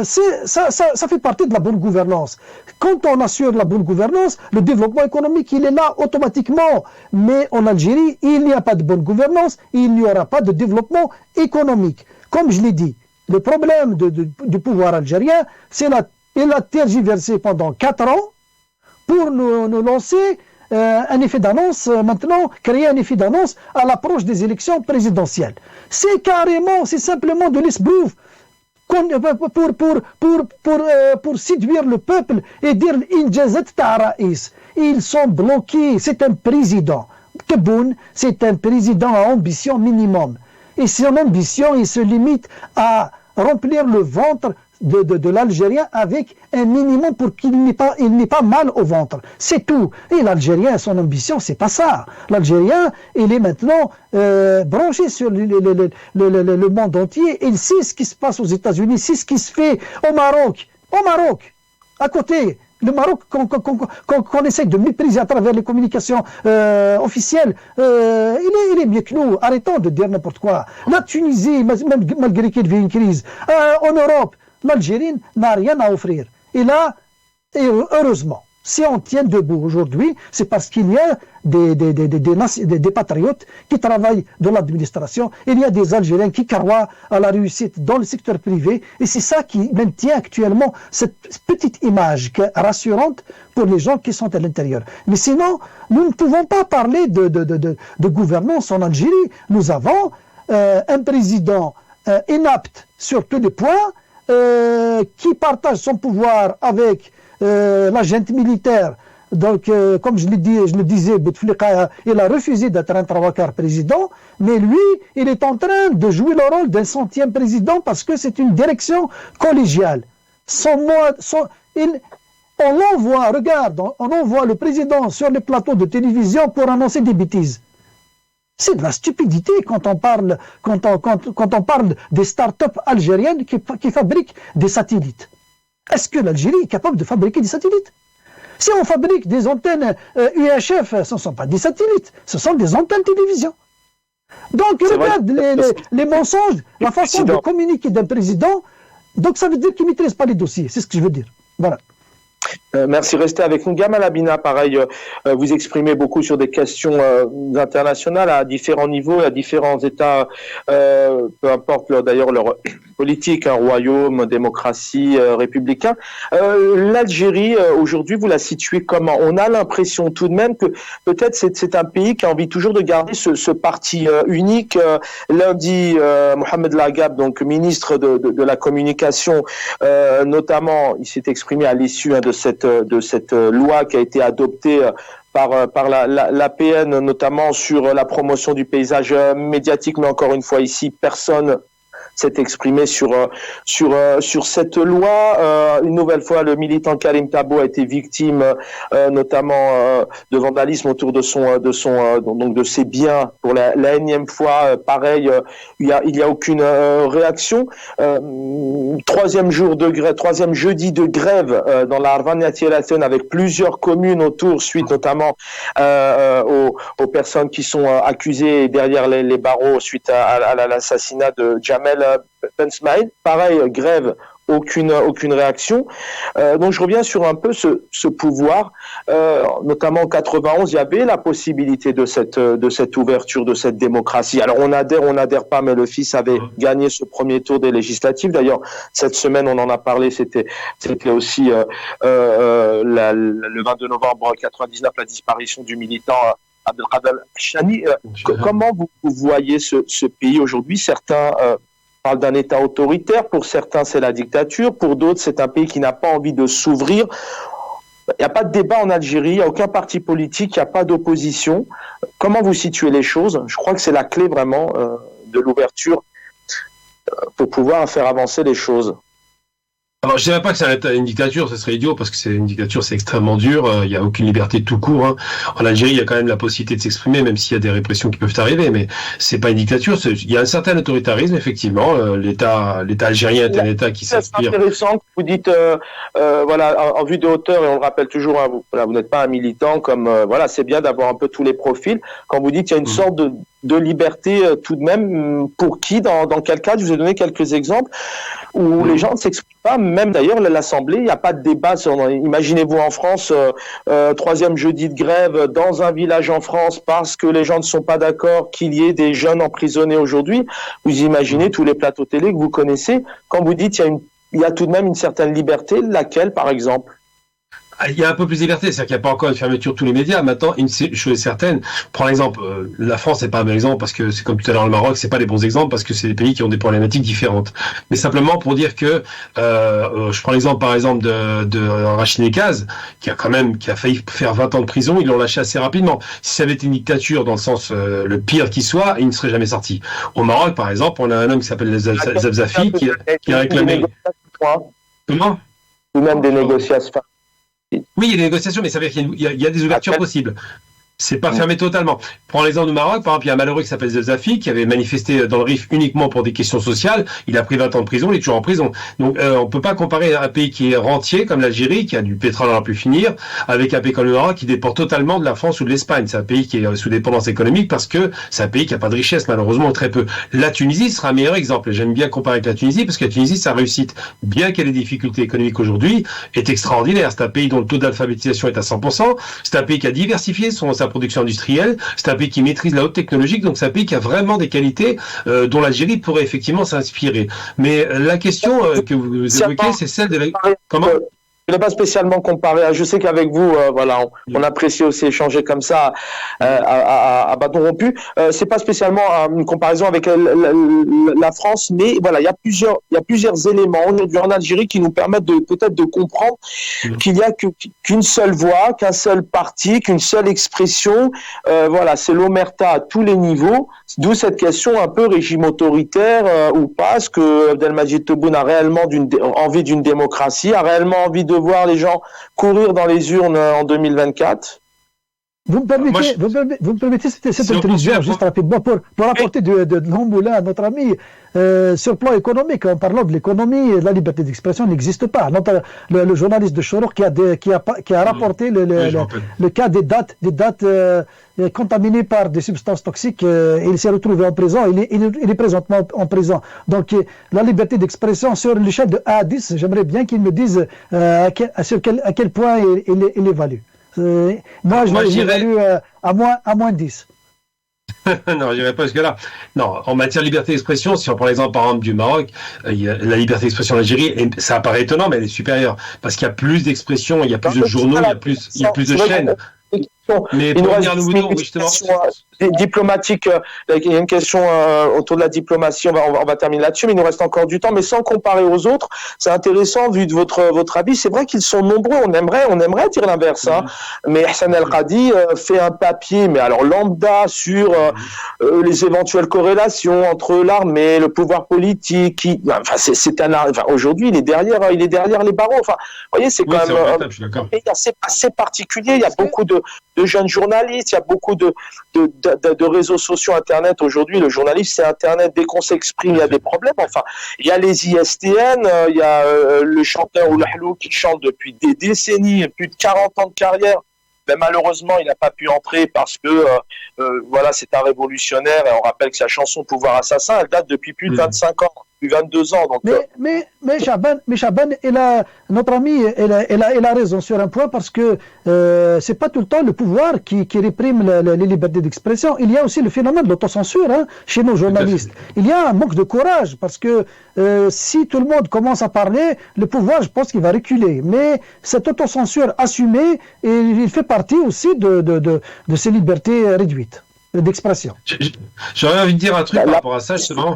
ça fait partie de la bonne gouvernance. Quand on assure la bonne gouvernance, le développement économique, il est là automatiquement. Mais en Algérie, il n'y a pas de bonne gouvernance, il n'y aura pas de développement économique. Comme je l'ai dit, le problème du pouvoir algérien, il a tergiversé pendant 4 ans pour nous lancer un effet d'annonce, maintenant, créer un effet d'annonce à l'approche des élections présidentielles. C'est simplement de l'esbrouf pour séduire le peuple et dire Injazat Ta'raïs. Ils sont bloqués. C'est un président. Tebboune, c'est un président à ambition minimum. Et son ambition, il se limite à remplir le ventre de l'Algérien avec un minimum pour qu'il n'ait pas mal au ventre. C'est tout. Et l'Algérien, son ambition, c'est pas ça. L'Algérien, il est maintenant branché sur le monde entier. Il sait ce qui se passe aux États-Unis, sait ce qui se fait au Maroc. Au Maroc, à côté. Le Maroc qu'on essaie de mépriser à travers les communications officielles, il est mieux que nous. Arrêtons de dire n'importe quoi. La Tunisie, malgré qu'il y ait une crise, en Europe, l'Algérie n'a rien à offrir. Et là, heureusement, si on tient debout aujourd'hui, c'est parce qu'il y a des patriotes qui travaillent dans l'administration. Il y a des Algériens qui croient à la réussite dans le secteur privé. Et c'est ça qui maintient actuellement cette petite image rassurante pour les gens qui sont à l'intérieur. Mais sinon, nous ne pouvons pas parler de gouvernance en Algérie. Nous avons un président inapte sur tous les points, qui partage son pouvoir avec la junte militaire. Donc, comme je le disais, Bouteflika, il a refusé d'être un 3/4 président, mais lui, il est en train de jouer le rôle d'un 100e président parce que c'est une direction collégiale. On envoie le président sur les plateaux de télévision pour annoncer des bêtises. C'est de la stupidité quand on parle des start-up algériennes qui fabriquent des satellites. Est-ce que l'Algérie est capable de fabriquer des satellites? Si on fabrique des antennes UHF, ce ne sont pas des satellites, ce sont des antennes télévision. Donc, regarde les mensonges, la façon de communiquer d'un président. Donc, ça veut dire qu'il ne maîtrise pas les dossiers. C'est ce que je veux dire. Voilà. Merci, restez avec nous. Gamal Abina, pareil, vous exprimez beaucoup sur des questions internationales à différents niveaux, à différents États, peu importe d'ailleurs leur politique, un royaume, démocratie, républicain. L'Algérie, aujourd'hui, vous la situez comment? On a l'impression tout de même que peut-être c'est un pays qui a envie toujours de garder ce parti unique. Lundi, Mohamed Lagab, donc ministre de la communication, notamment, il s'est exprimé à l'issue de cette loi qui a été adoptée par l'APN, notamment sur la promotion du paysage médiatique, mais encore une fois ici, personne s'est exprimé sur cette loi. Une nouvelle fois, le militant Karim Tabo a été victime, notamment de vandalisme autour de ses biens pour la énième fois. Pareil, il y a aucune réaction. Troisième jeudi de grève dans la Arvania Tiraton avec plusieurs communes autour, suite notamment aux personnes qui sont accusées derrière les barreaux suite à l'assassinat de Jamel Ben Smaïd. Pareil, grève, aucune réaction. Donc je reviens sur un peu ce pouvoir. Notamment en 91, il y avait la possibilité de cette ouverture, de cette démocratie. Alors on adhère pas, mais le FIS avait gagné ce premier tour des législatives. D'ailleurs, cette semaine, on en a parlé, c'était aussi le 22 novembre 99, la disparition du militant Abdelkader Chani. Comment vous voyez ce pays aujourd'hui? Certains parlent d'un État autoritaire, pour certains c'est la dictature, pour d'autres c'est un pays qui n'a pas envie de s'ouvrir. Il n'y a pas de débat en Algérie, il n'y a aucun parti politique, il n'y a pas d'opposition. Comment vous situez les choses? Je crois que c'est la clé vraiment de l'ouverture pour pouvoir faire avancer les choses. Alors, je dirais pas que c'est une dictature, ce serait idiot, parce que c'est une dictature, c'est extrêmement dur, il y a aucune liberté tout court, hein. En Algérie, il y a quand même la possibilité de s'exprimer, même s'il y a des répressions qui peuvent arriver, mais c'est pas une dictature, il y a un certain autoritarisme, effectivement, l'État algérien est un État qui s'inspire. C'est intéressant que vous dites, voilà, en vue de hauteur, et on le rappelle toujours, hein, vous n'êtes pas un militant, comme, voilà, c'est bien d'avoir un peu tous les profils. Quand vous dites qu'il y a une sorte de liberté tout de même, pour qui, dans quel cas? Je vous ai donné quelques exemples où les gens ne s'expriment pas, même d'ailleurs l'Assemblée, il n'y a pas de débat. Imaginez-vous en France, troisième jeudi de grève dans un village en France parce que les gens ne sont pas d'accord qu'il y ait des jeunes emprisonnés aujourd'hui. Vous imaginez tous les plateaux télé que vous connaissez. Quand vous dites il y a tout de même une certaine liberté, laquelle par exemple? Il y a un peu plus de liberté, c'est-à-dire qu'il n'y a pas encore une fermeture de tous les médias. Maintenant, une chose est certaine, prends l'exemple, la France c'est pas un bon exemple parce que c'est comme tout à l'heure le Maroc, c'est pas des bons exemples parce que c'est des pays qui ont des problématiques différentes. Mais simplement pour dire que, je prends l'exemple par exemple de Rachid Nekaz, qui a failli faire 20 ans de prison, ils l'ont lâché assez rapidement. Si ça avait été une dictature dans le sens le pire qui soit, il ne serait jamais sorti. Au Maroc par exemple, on a un homme qui s'appelle Zabzafi qui a réclamé... Comment? Ou même des négociations. Oui, il y a des négociations, mais ça veut dire qu'il y a des ouvertures possibles. C'est pas fermé totalement. Prends l'exemple du Maroc, par exemple, il y a un malheureux qui s'appelle Zafi, qui avait manifesté dans le RIF uniquement pour des questions sociales. Il a pris 20 ans de prison, il est toujours en prison. Donc, on peut pas comparer un pays qui est rentier, comme l'Algérie, qui a du pétrole à n'en plus finir, avec un pays comme le Maroc, qui dépend totalement de la France ou de l'Espagne. C'est un pays qui est sous dépendance économique parce que c'est un pays qui a pas de richesse, malheureusement, très peu. La Tunisie sera un meilleur exemple. J'aime bien comparer avec la Tunisie parce que la Tunisie, sa réussite, bien qu'elle ait des difficultés économiques aujourd'hui, est extraordinaire. C'est un pays dont le taux d'alphabétisation est à 100%. C'est un pays qui a diversifié sa production industrielle. C'est un pays qui maîtrise la haute technologie, donc c'est un pays qui a vraiment des qualités dont l'Algérie pourrait effectivement s'inspirer. Mais la question que vous évoquez, c'est celle de la... Comment ? Je ne l'ai pas spécialement comparé. Je sais qu'avec vous, voilà, on apprécie aussi échanger comme ça à bâton rompu. C'est pas spécialement une comparaison avec la France, mais voilà, il y a plusieurs éléments aujourd'hui en Algérie qui nous permettent peut-être de comprendre qu'il y a qu'une seule voix, qu'un seul parti, qu'une seule expression. Voilà, c'est l'omerta à tous les niveaux. D'où cette question un peu régime autoritaire ou pas. Est-ce que Abdelmadjid Tebboune a réellement envie d'une démocratie, a réellement envie de voir les gens courir dans les urnes en 2024? Vous me permettez cette introduction juste rapidement pour apporter de l'amboulin à notre ami. Sur le plan économique, en parlant de l'économie, la liberté d'expression n'existe pas. Le journaliste de Chorouk qui a rapporté le cas des dates contaminées par des substances toxiques, il s'est retrouvé en prison, il est présentement en prison. Donc la liberté d'expression sur l'échelle de 1 à 10, j'aimerais bien qu'il me dise à quel point il évalue. Moi, je l'évalue à moins 10. Non, j'irai pas jusque-là. Non, en matière de liberté d'expression, si on prend l'exemple par exemple du Maroc, la liberté d'expression en Algérie, ça apparaît étonnant, mais elle est supérieure. Parce qu'il y a plus d'expression, il y a plus de journaux, il y a plus de chaînes. Mais il nous pour reste revenir à nos moutons, justement. diplomatique. Il y a une question autour de la diplomatie. On va terminer là-dessus, mais il nous reste encore du temps. Mais sans comparer aux autres, c'est intéressant vu de votre avis. C'est vrai qu'ils sont nombreux. On aimerait dire l'inverse. Hein. Mais Hassan El-Qadi fait un papier, mais alors lambda sur les éventuelles corrélations entre l'armée, le pouvoir politique. Aujourd'hui, il est derrière les barreaux. Enfin, vous voyez, c'est quand même un pays assez particulier. Il y a beaucoup de jeunes journalistes. Il y a beaucoup de réseaux sociaux, Internet. Aujourd'hui, le journaliste, c'est Internet. Dès qu'on s'exprime, il y a des problèmes. Enfin, il y a les ISTN, il y a le chanteur Oulalou qui chante depuis des décennies, plus de 40 ans de carrière. Mais malheureusement, il n'a pas pu entrer parce que voilà, c'est un révolutionnaire. Et on rappelle que sa chanson Pouvoir assassin, elle date depuis plus de 25 ans. Depuis 22 ans. Donc, mais Chaban, notre ami, il a raison sur un point parce que c'est pas tout le temps le pouvoir qui réprime les libertés d'expression. Il y a aussi le phénomène de l'autocensure chez nos journalistes. Il y a un manque de courage parce que si tout le monde commence à parler, le pouvoir, je pense qu'il va reculer. Mais cette autocensure assumée, il fait partie aussi de ces libertés réduites d'expression. J'aurais envie de dire un truc par rapport à ça, justement.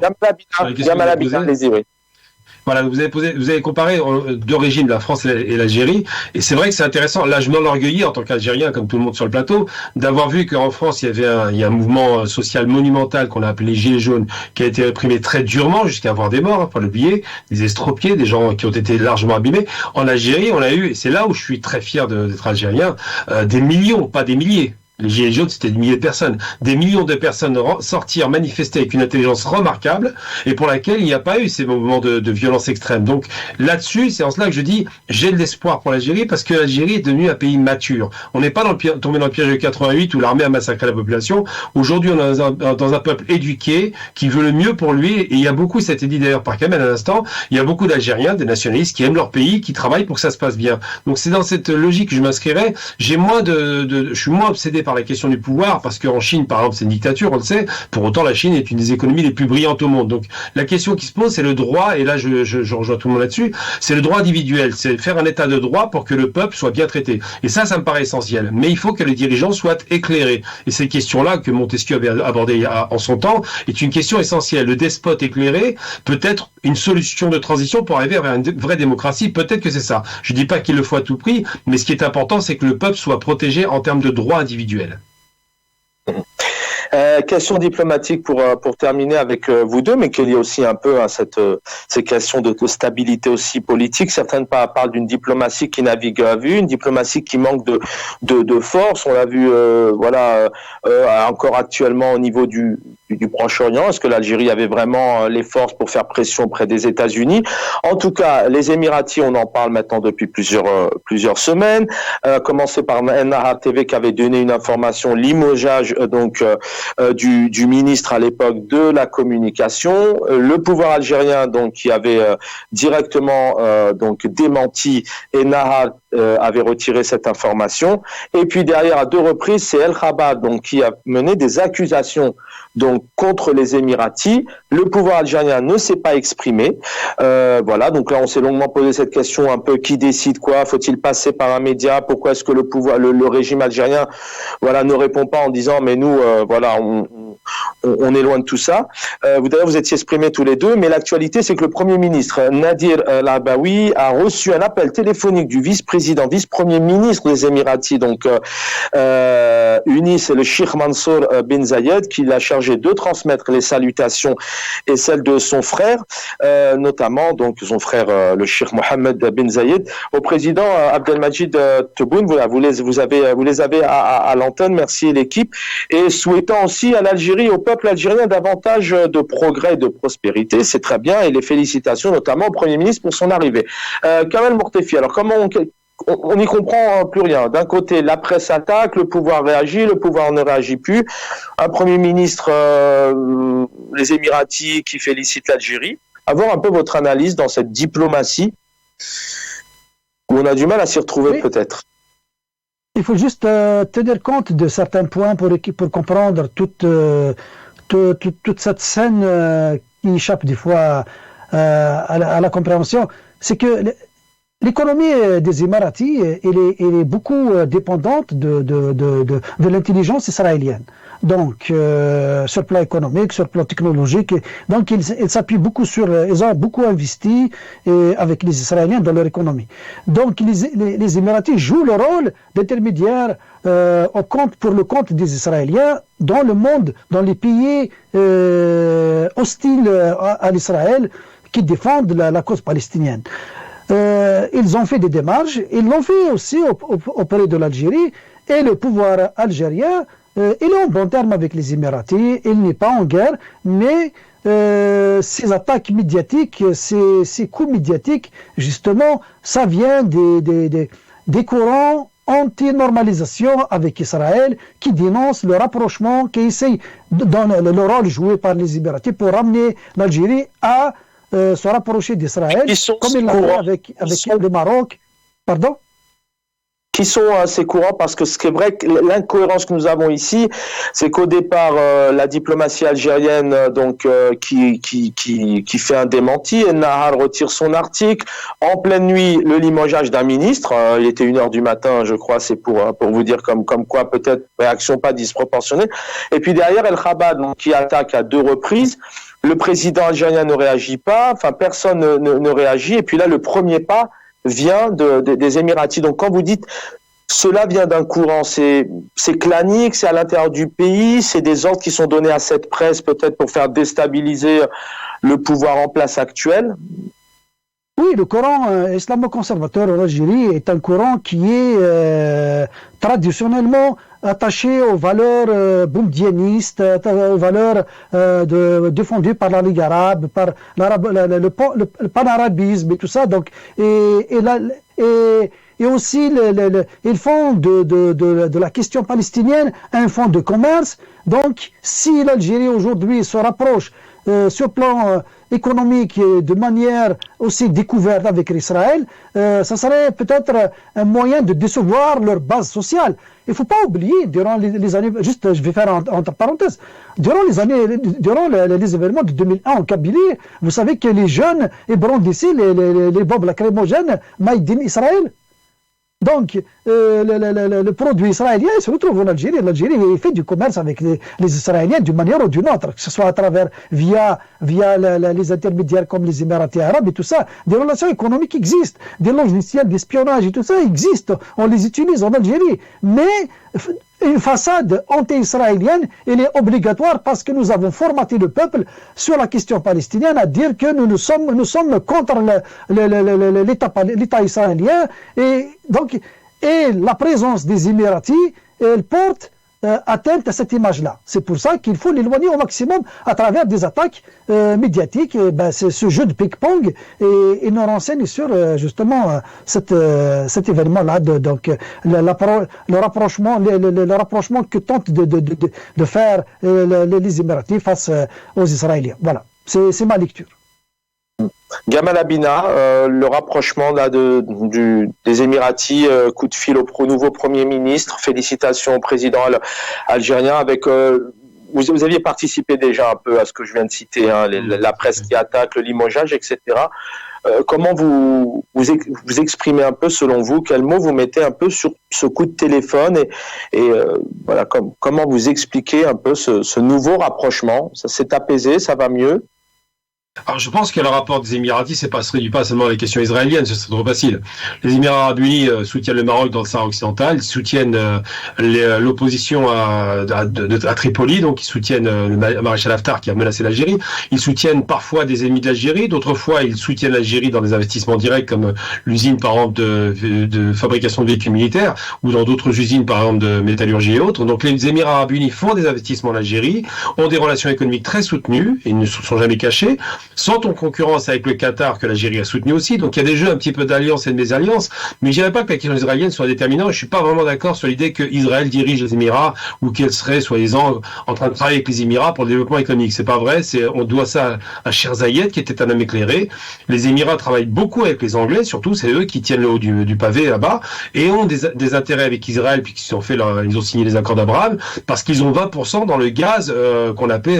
Voilà, vous avez comparé deux régimes, la France et l'Algérie, et c'est vrai que c'est intéressant. Là, je m'enorgueillis en tant qu'Algérien, comme tout le monde sur le plateau, d'avoir vu qu'en France, il y a un mouvement social monumental qu'on a appelé les Gilets jaunes, qui a été réprimé très durement jusqu'à avoir des morts, faut l'oublier, des estropiés, des gens qui ont été largement abîmés. En Algérie, on a eu, et c'est là où je suis très fier d'être algérien, des millions, pas des milliers. Les Gilets jaunes, c'était des milliers de personnes. Des millions de personnes sortir, manifester avec une intelligence remarquable et pour laquelle il n'y a pas eu ces moments de violence extrême. Donc là-dessus, c'est en cela que je dis, j'ai de l'espoir pour l'Algérie parce que l'Algérie est devenue un pays mature. On n'est pas tombé dans le piège de 88 où l'armée a massacré la population. Aujourd'hui, on est dans un peuple éduqué qui veut le mieux pour lui et il y a beaucoup, ça a été dit d'ailleurs par Kamel à l'instant, il y a beaucoup d'Algériens, des nationalistes qui aiment leur pays, qui travaillent pour que ça se passe bien. Donc c'est dans cette logique que je m'inscrirais. Je suis moins obsédé par la question du pouvoir, parce qu'en Chine, par exemple, c'est une dictature, on le sait. Pour autant, la Chine est une des économies les plus brillantes au monde. Donc, la question qui se pose, c'est le droit, et là, je rejoins tout le monde là-dessus, c'est le droit individuel. C'est faire un état de droit pour que le peuple soit bien traité. Et ça me paraît essentiel. Mais il faut que les dirigeants soient éclairés. Et ces questions-là, que Montesquieu avait abordées en son temps, est une question essentielle. Le despote éclairé peut être une solution de transition pour arriver vers une vraie démocratie. Peut-être que c'est ça. Je dis pas qu'il le faut à tout prix, mais ce qui est important, c'est que le peuple soit protégé en termes de droits individuels. Question diplomatique pour terminer avec vous deux, mais qu'il y a aussi un peu ces questions de stabilité aussi politique. Certaines parlent d'une diplomatie qui navigue à vue, une diplomatie qui manque de force. On l'a vu encore actuellement au niveau du Proche-Orient. Est-ce que l'Algérie avait vraiment les forces pour faire pression auprès des États-Unis? En tout cas, les Émiratis, on en parle maintenant depuis plusieurs semaines. Commencé par Nahar TV qui avait donné une information limogeage du ministre à l'époque de la communication. Le pouvoir algérien donc qui avait directement démenti et Nahar avait retiré cette information. Et puis derrière, à deux reprises, c'est El Khabab donc qui a mené des accusations donc contre les Émiratis. Le pouvoir algérien ne s'est pas exprimé. Voilà, donc là on s'est longuement posé cette question un peu, qui décide quoi? Faut-il passer par un média? Pourquoi est-ce que le régime algérien ne répond pas en disant mais nous on est loin de tout ça. D'ailleurs vous étiez exprimés tous les deux, mais l'actualité c'est que le Premier ministre Nadir Al-Arbaoui a reçu un appel téléphonique du vice-premier ministre des Émiratis, donc Unis, c'est le Cheikh Mansour bin Zayed, qui l'a chargé de transmettre les salutations et celles de son frère, notamment donc son frère le Cheikh Mohammed bin Zayed, au président Abdelmajid Tebboune. Voilà, vous les avez à l'antenne. Merci l'équipe, et souhaitant aussi à l'Algérie, au peuple algérien, davantage de progrès et de prospérité. C'est très bien, et les félicitations notamment au Premier ministre pour son arrivée. Kamel Mortefi, alors comment on n'y comprend plus rien. D'un côté, la presse attaque, le pouvoir réagit, le pouvoir ne réagit plus. Un Premier ministre, les Émiratis, qui félicite l'Algérie. Avoir un peu votre analyse dans cette diplomatie où on a du mal à s'y retrouver, peut-être. Il faut juste tenir compte de certains points pour comprendre toute cette scène qui échappe des fois à la compréhension. C'est que l'économie des Émiratis, elle est beaucoup dépendante de l'intelligence israélienne. Donc, sur le plan économique, sur le plan technologique, donc ils s'appuient beaucoup ils ont beaucoup investi avec les Israéliens dans leur économie. Donc, les Émiratis jouent le rôle d'intermédiaire pour le compte des Israéliens dans le monde, dans les pays hostiles à l'Israël qui défendent la cause palestinienne. Ils ont fait des démarches, ils l'ont fait aussi auprès de l'Algérie, et le pouvoir algérien il est en bon terme avec les Émiratis, il n'est pas en guerre, mais ces attaques médiatiques, ces coups médiatiques, justement, ça vient des courants anti-normalisation avec Israël qui dénoncent le rapprochement, qui essayent dans le rôle joué par les Émiratis pour ramener l'Algérie à se rapprocher d'Israël, comme il l'a fait avec le Maroc. Pardon ? Qui sont assez courants, parce que ce qui est vrai, l'incohérence que nous avons ici, c'est qu'au départ, la diplomatie algérienne, donc qui fait un démenti, et Nahar retire son article en pleine nuit, le limogeage d'un ministre. Il était 1h du matin, je crois, c'est pour vous dire comme quoi peut-être réaction pas disproportionnée. Et puis derrière, El Chabad, donc qui attaque à 2 reprises. Le président algérien ne réagit pas, enfin personne ne réagit. Et puis là, le premier pas vient des Émiratis. Donc quand vous dites cela vient d'un courant, c'est clanique, c'est à l'intérieur du pays, c'est des ordres qui sont donnés à cette presse peut-être pour faire déstabiliser le pouvoir en place actuel. Oui, le courant islamo-conservateur en Algérie est un courant qui est traditionnellement attaché aux valeurs boumedianistes, aux valeurs défendues par la Ligue arabe, par le panarabisme et tout ça. Donc, et aussi, ils font de la question palestinienne un fonds de commerce. Donc, si l'Algérie aujourd'hui se rapproche sur le plan économique et de manière aussi découverte avec Israël, ça serait peut-être un moyen de décevoir leur base sociale. Il ne faut pas oublier, durant les années, juste je vais faire entre parenthèses, durant les événements de 2001 en Kabylie, vous savez que les jeunes brandissaient les bombes lacrymogènes Made in Israël. Donc, le produit israélien se retrouve en Algérie. L'Algérie fait du commerce avec les Israéliens d'une manière ou d'une autre, que ce soit via les intermédiaires comme les Émiratis arabes et tout ça. Des relations économiques existent, des logiciels d'espionnage et tout ça existent. On les utilise en Algérie. Mais une façade anti-israélienne, elle est obligatoire parce que nous avons formaté le peuple sur la question palestinienne à dire que nous sommes contre l'État israélien, et la présence des Émiratis, elle porte atteinte à cette image-là. C'est pour ça qu'il faut l'éloigner au maximum à travers des attaques médiatiques. C'est ce jeu de ping-pong, et nous renseigne sur justement cet événement-là. Donc le rapprochement que tentent de faire les Émiratis face aux Israéliens. Voilà, c'est ma lecture. Gamal Abina, le rapprochement là des Émiratis, coup de fil au nouveau Premier ministre, félicitations au président algérien. Avec vous aviez participé déjà un peu à ce que je viens de citer, hein, la presse qui attaque, le limogeage, etc. Comment vous exprimez un peu, selon vous, quels mots vous mettez un peu sur ce coup de téléphone, et voilà, comment vous expliquez un peu ce nouveau rapprochement? Ça s'est apaisé, ça va mieux? Alors, je pense que le rapport des Émiratis, se réduit pas seulement à la question israélienne, ce serait trop facile. Les Émirats arabes unis soutiennent le Maroc dans le Sahara occidental, ils soutiennent l'opposition à Tripoli, donc ils soutiennent le maréchal Haftar qui a menacé l'Algérie. Ils soutiennent parfois des ennemis de l'Algérie, d'autres fois ils soutiennent l'Algérie dans des investissements directs, comme l'usine par exemple de fabrication de véhicules militaires, ou dans d'autres usines par exemple de métallurgie et autres. Donc les Émirats arabes unis font des investissements en Algérie, ont des relations économiques très soutenues, et ils ne se sont jamais cachés, sont en concurrence avec le Qatar, que l'Algérie a soutenu aussi. Donc il y a des jeux un petit peu d'alliance et de mésalliance, mais je dirais pas que la question israélienne soit déterminante. Je suis pas vraiment d'accord sur l'idée que Israël dirige les Émirats, ou qu'elle serait soi-disant en train de travailler avec les Émirats pour le développement économique. C'est pas vrai. On doit ça à Sher Zayed, qui était un homme éclairé. Les Émirats travaillent beaucoup avec les Anglais, surtout c'est eux qui tiennent le haut du pavé là-bas, et ont des intérêts avec Israël, puis ils ont signé les accords d'Abraham, parce qu'ils ont 20% dans le gaz qu'on appelait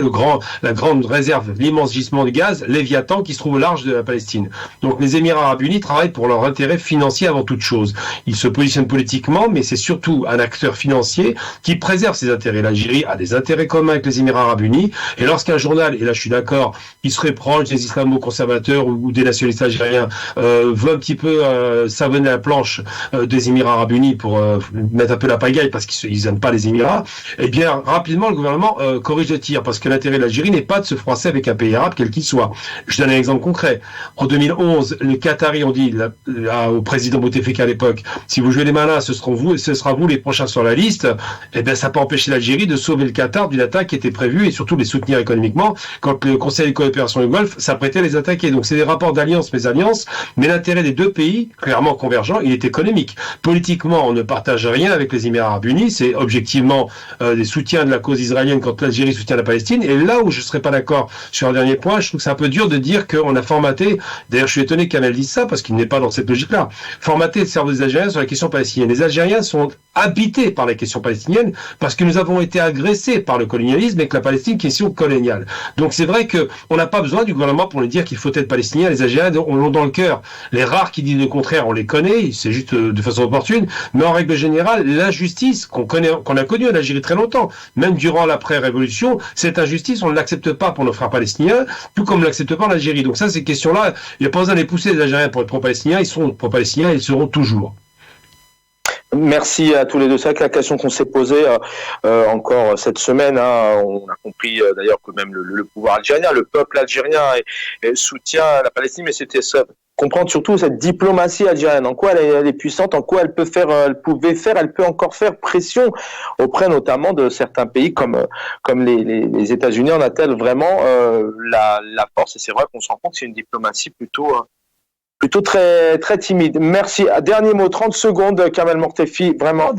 la grande réserve, l'immense gisement de gaz gaz Léviathan qui se trouve au large de la Palestine. Donc les Émirats arabes unis travaillent pour leur intérêt financier avant toute chose. Ils se positionnent politiquement, mais c'est surtout un acteur financier qui préserve ses intérêts. L'Algérie a des intérêts communs avec les Émirats arabes unis, et lorsqu'un journal, et là je suis d'accord, qui serait proche des islamo-conservateurs ou des nationalistes algériens, veut un petit peu savonner la planche des Émirats arabes unis pour mettre un peu la pagaille parce qu'ils n'aiment pas les Émirats, eh bien rapidement le gouvernement corrige le tir, parce que l'intérêt de l'Algérie n'est pas de se froisser avec un pays arabe quel qu'il soit. Je donne un exemple concret. En 2011, les Qataris ont dit au président Bouteflika à l'époque, si vous jouez les malins, ce sera vous les prochains sur la liste. Eh bien ça peut empêcher l'Algérie de sauver le Qatar d'une attaque qui était prévue et surtout les soutenir économiquement quand le Conseil de coopération du Golfe s'apprêtait à les attaquer. Donc c'est des rapports d'alliance, mais l'intérêt des deux pays, clairement convergent, il est économique. Politiquement, on ne partage rien avec les Émirats arabes unis, c'est objectivement des soutiens de la cause israélienne quand l'Algérie soutient la Palestine. Et là où je ne serais pas d'accord sur un dernier point, je trouve que c'est un peu dur de dire qu'on a formaté, d'ailleurs je suis étonné qu'Amel dise ça parce qu'il n'est pas dans cette logique-là, formaté le cerveau des Algériens sur la question palestinienne. Les Algériens sont habités par la question palestinienne parce que nous avons été agressés par le colonialisme et que la Palestine est une question coloniale. Donc c'est vrai qu'on n'a pas besoin du gouvernement pour nous dire qu'il faut être palestinien. Les Algériens on l'ont dans le cœur. Les rares qui disent le contraire, on les connaît, c'est juste de façon opportune, mais en règle générale, l'injustice qu'on a connue en Algérie très longtemps, même durant l'après-révolution, cette injustice, on ne l'accepte pas pour nos frères palestiniens, tout comme on ne l'accepte pas en Algérie. Donc ça, ces questions-là, il n'y a pas besoin de les pousser les Algériens pour être pro-palestiniens, ils seront pro-palestiniens et ils seront toujours. Merci à tous les deux. C'est vrai que la question qu'on s'est posée encore cette semaine, on a compris d'ailleurs que même le pouvoir algérien, le peuple algérien soutient la Palestine, mais c'était ça. Comprendre surtout cette diplomatie algérienne, en quoi elle est puissante, en quoi elle peut encore faire pression auprès notamment de certains pays comme les États-Unis. En a-t-elle vraiment la force? Et c'est vrai qu'on se rend compte que c'est une diplomatie plutôt très, très timide. Merci. Dernier mot, 30 secondes, Kamel Mortefi, vraiment.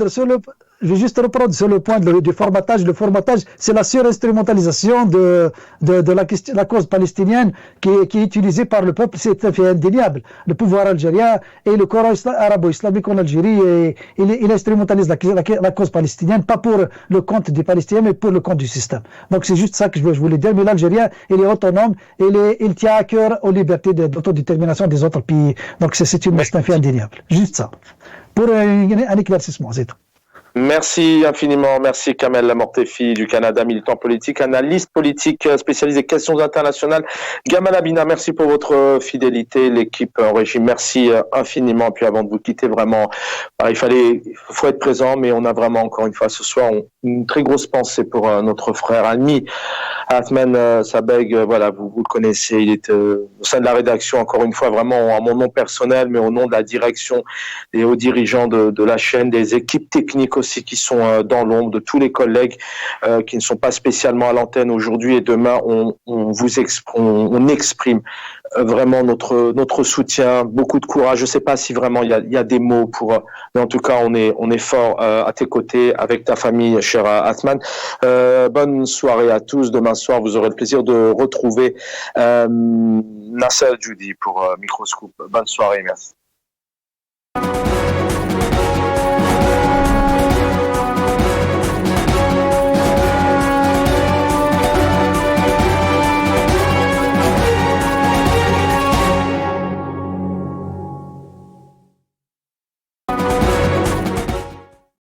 Je vais juste reprendre sur le point du formatage. Le formatage, c'est la surinstrumentalisation de la cause palestinienne qui est utilisée par le peuple. C'est tout à fait indéniable. Le pouvoir algérien et le Coran arabo-islamique en Algérie, il instrumentalise la cause palestinienne, pas pour le compte des Palestiniens, mais pour le compte du système. Donc c'est juste ça que je voulais dire. Mais l'Algérien, il est autonome, il tient à cœur aux libertés d'autodétermination des autres pays. Donc c'est un fait indéniable. Juste ça. Pour un éclaircissement, c'est tout. Merci infiniment, merci Kamel Mortefi du Canada, militant politique, analyste politique spécialisé des questions internationales. Gamal Abina, merci pour votre fidélité, l'équipe en régie, merci infiniment. Puis avant de vous quitter, vraiment, il faut être présent, mais on a vraiment encore une fois ce soir une très grosse pensée pour notre frère ami Athman Sabeg. Voilà, vous le connaissez, il est au sein de la rédaction, encore une fois, vraiment à mon nom personnel, mais au nom de la direction et aux dirigeants de la chaîne, des équipes techniques aussi qui sont dans l'ombre, de tous les collègues qui ne sont pas spécialement à l'antenne aujourd'hui et demain, on exprime vraiment notre soutien, beaucoup de courage. Je ne sais pas si vraiment il y a des mots mais en tout cas on est fort à tes côtés avec ta famille, cher Athman. Bonne soirée à tous. Demain soir, vous aurez le plaisir de retrouver Nasser Judy pour Microscope. Bonne soirée, merci.